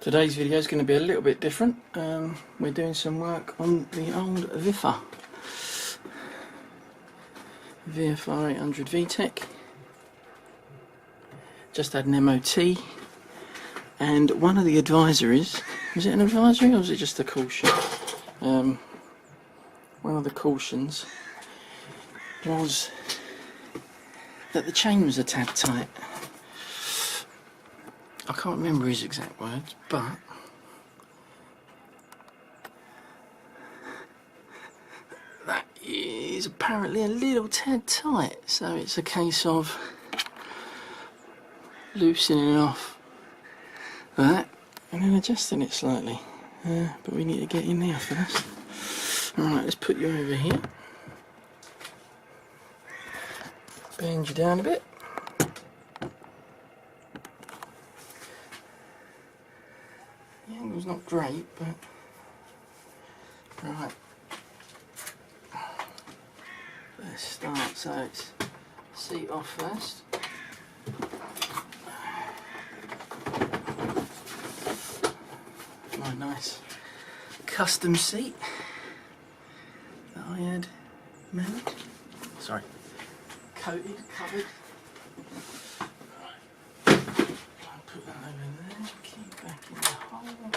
Today's video is going to be a little bit different. We're doing some work on the old VFR 800 VTEC. Just had an MOT, and one of the advisories, was it an advisory or was it just a caution? One of the cautions was that the chain was a tad tight. I can't remember his exact words, but that is apparently a little tad tight, so it's a case of loosening off that and then adjusting it slightly, but we need to get in there first. Alright, let's put you over here, bend you down a bit. The angle's not great, but right. Let's start. So it's seat off first. My nice custom seat that I had made. Sorry, coated, covered. Right. I'll put that over there. Keep back in the hole.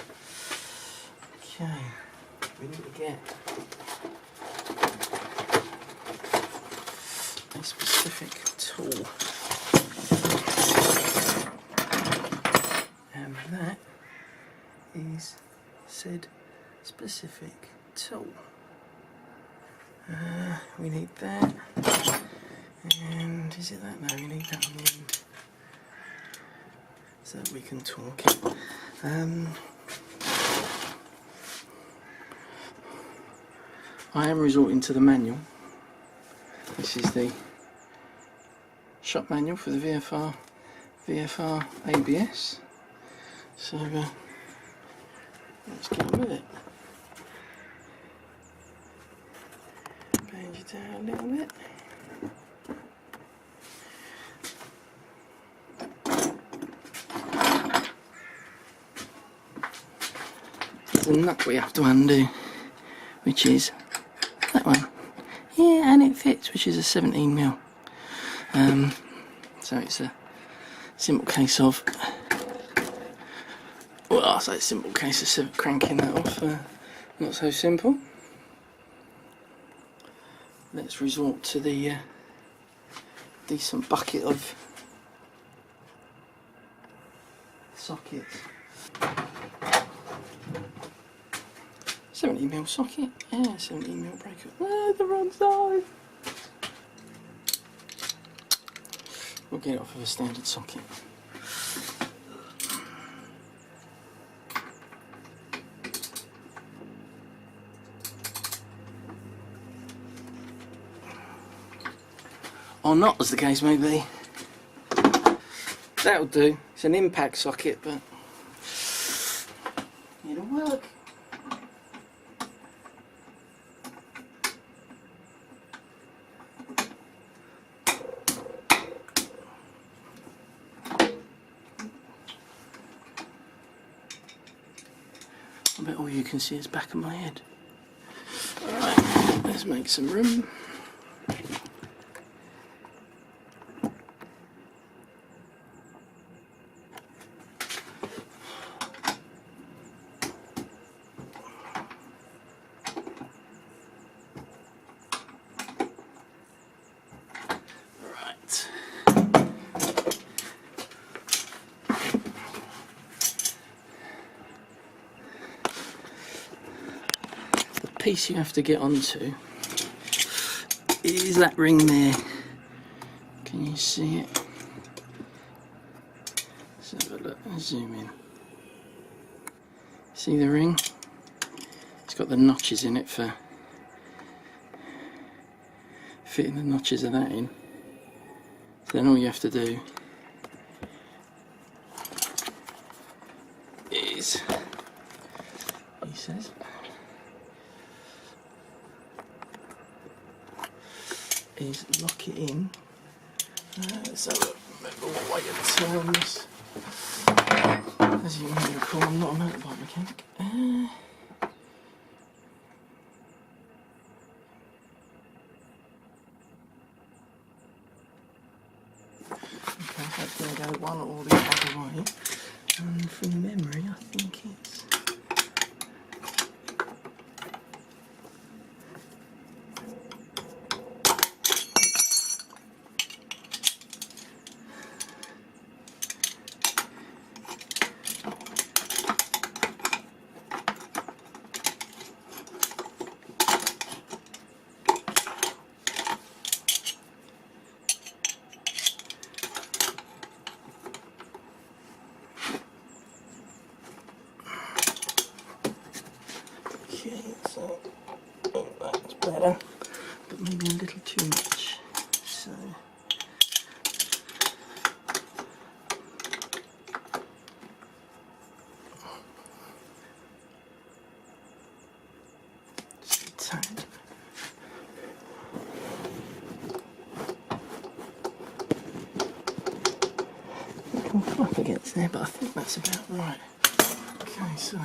Okay, we need to get a specific tool, and that is said specific tool. We need that, and is it that? No, we need that on the end so that we can torque it. I am resorting to the manual. This is the shop manual for the VFR ABS. So let's get on with it. Bend it down a little bit. There's a nut we have to undo, which is that one. Yeah, and it fits, which is a 17mm. So it's a simple case of, well, I'll say a simple case of cranking that off. Not so simple. Let's resort to the decent bucket of sockets. 70mm socket, yeah, 70mm breaker. Ah, the wrong side. We'll get it off of a standard socket. Or not, as the case may be. That'll do. It's an impact socket, but it'll work. I bet all you can see is the back of my head. Alright, let's make some room. Right. Piece you have to get onto is that ring there. Can you see it? Let's have a look, zoom in. See the ring? It's got the notches in it for fitting the notches of that in. So then all you have to do is, he says, is lock it in. Let's have a way of turns. As you may recall, I'm not a motorbike mechanic. Okay, so it's going to go one or the other way. And from memory, I think it's... Okay, so that's better, but maybe a little too much. So just a tad. I can flap against there, but I think that's about right. Okay, so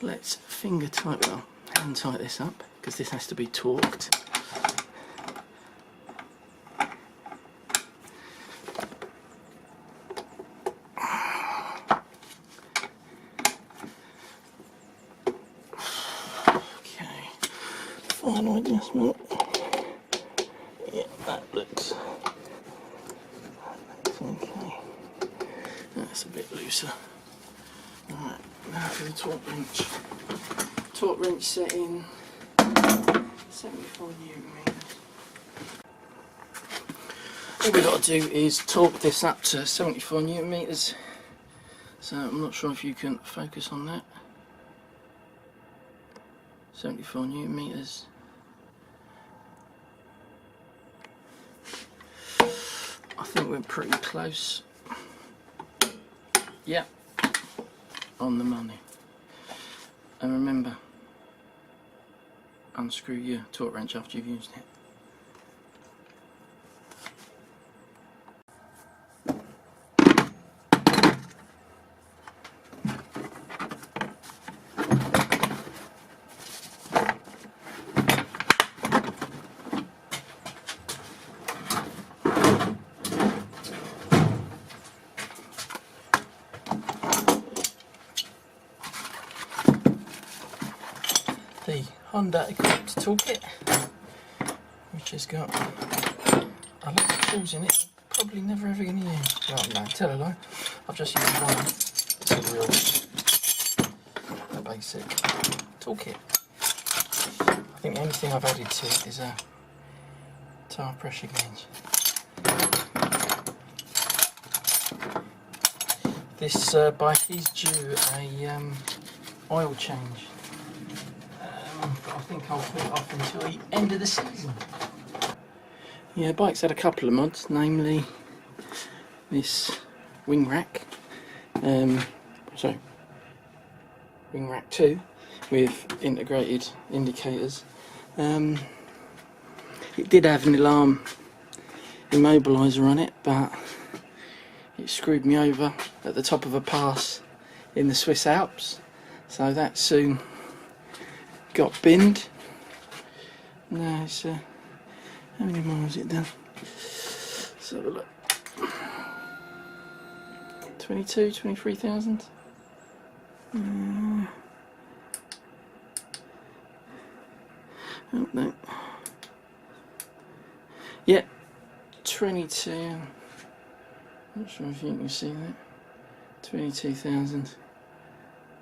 let's finger tight, well, hand tight this up, because this has to be torqued. Okay, final adjustment. Yeah, that looks okay. That's a bit looser. Right, now for the torque wrench. Torque wrench set in 74 Newton meters. All we've got to do is torque this up to 74 Newton meters. So I'm not sure if you can focus on that. 74 Newton meters. I think we're pretty close. Yeah, on the money. And remember, unscrew your torque wrench after you've used it. The Honda equipped toolkit, which has got a lot of tools in it, probably never ever going to use. Well, no, tell a lie. I've just used one. It's a real basic toolkit. I think the only thing I've added to it is a tyre pressure gauge. This bike is due a oil change. But I think I'll put it off until the end of the season. Yeah, bike's had a couple of mods, namely this wing rack. Wing rack 2 with integrated indicators. It did have an alarm immobiliser on it, but it screwed me over at the top of a pass in the Swiss Alps, so that soon got binned. Now it's how many miles is it done? Let's have a look. 23,000. Oh no. Yeah, 22. Not sure if you can see that. 22,000.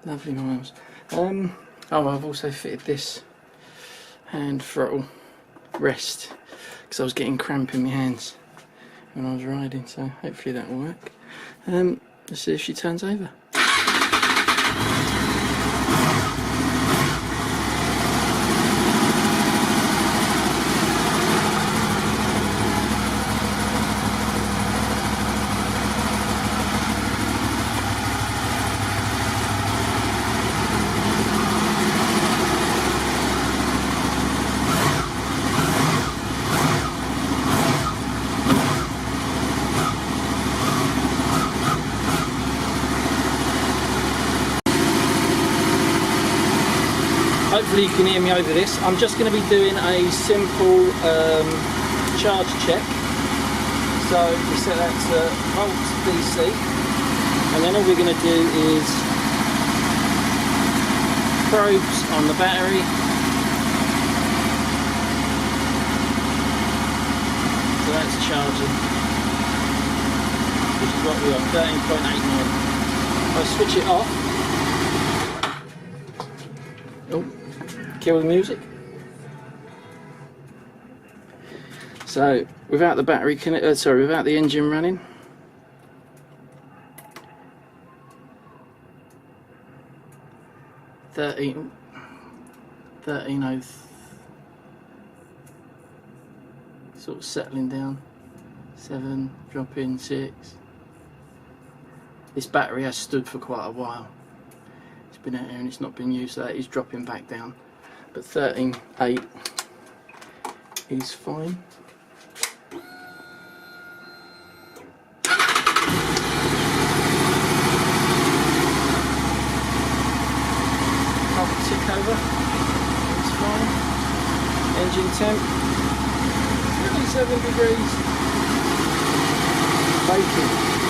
Lovely miles. Oh, I've also fitted this hand throttle rest because I was getting cramp in my hands when I was riding, so hopefully that will work. Let's see if she turns over. hopefully you can hear me over this. I'm just going to be doing a simple charge check. So we set that to volts DC, and then all we're going to do is probes on the battery. So that's charging, which is what we want, 13.89. I'll switch it off. Oh, kill the music. So without the battery without the engine running, thirteen oh, sort of settling down. 7, dropping 6. This battery has stood for quite a while. It's been out here and it's not been used, so that is dropping back down. But 13.8 is fine. Tick over, it's fine. Engine temp, 27 degrees. Baking.